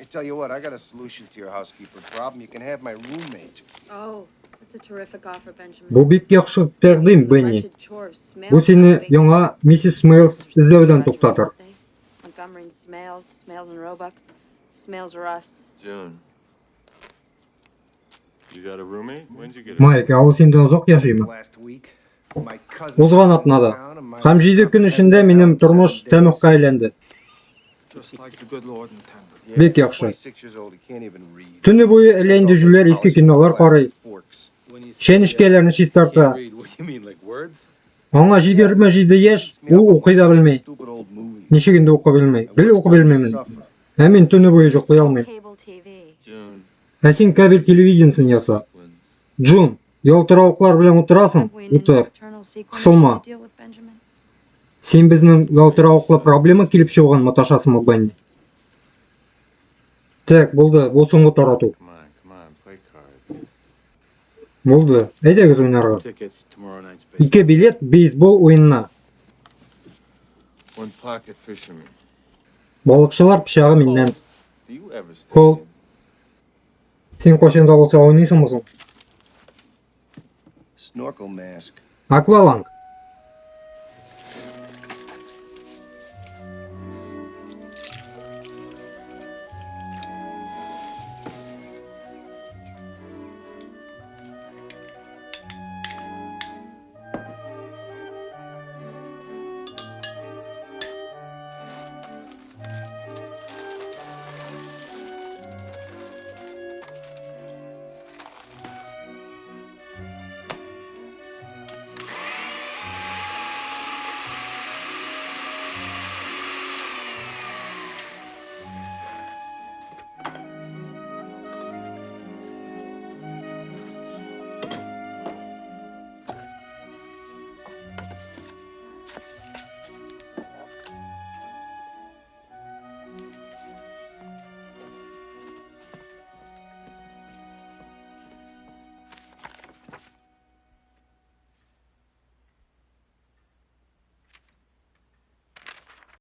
Hey, tell you what, I got a solution to your housekeeper problem. You can have my roommate. Oh, that's a terrific offer, Benjamin. Бу бик яхшы тәкъдим, Бенни. Бу сине яңа миссис Смейлс эзләүдән туктатыр. Montgomery and Smales and Roebuck. Smales are us. June. You got a roommate? When'd you get it? Майк, ал синдән озак яшыймы? Last week, my cousin Узган атнада. Һәм 7 көн эчендә минем тормыш тәмәккә әйләнде. Just like the good Lord intended. Бик яхшы. 26 years old, he can't even read. Төне буе эләндүжүләр иске кинолар карый. Чәнечкәләрне чистарта. Read, what you mean, like words? Аңа 27 яшь, ул укый да белмәй. Stupid old movie. Ничегендә укый белмәй. Бел укый белмәмен. Ә мин төне буе йоклый алмыйм. Cable TV. June. Ә син кабель телевидениесын яса. Джун, ялтыравыклар белән утырасың? Утыр. Кысылма. Син безнең ялтыравыклы проблема килеп чыган маташасыңмы, Бенни? Так, булды. Бу соңгы тарату. Come on, play cards. Булды. Әйдәгез уйнарга. Tickets tomorrow night's baseball. 2 билет бейсбол уенына. One pocket fisherman. Балыкчылар пычагы миннән. Do you ever stay Cool. in? Син кайчан да булса уйныйсыңмы соң? Snorkel mask. Акваланг.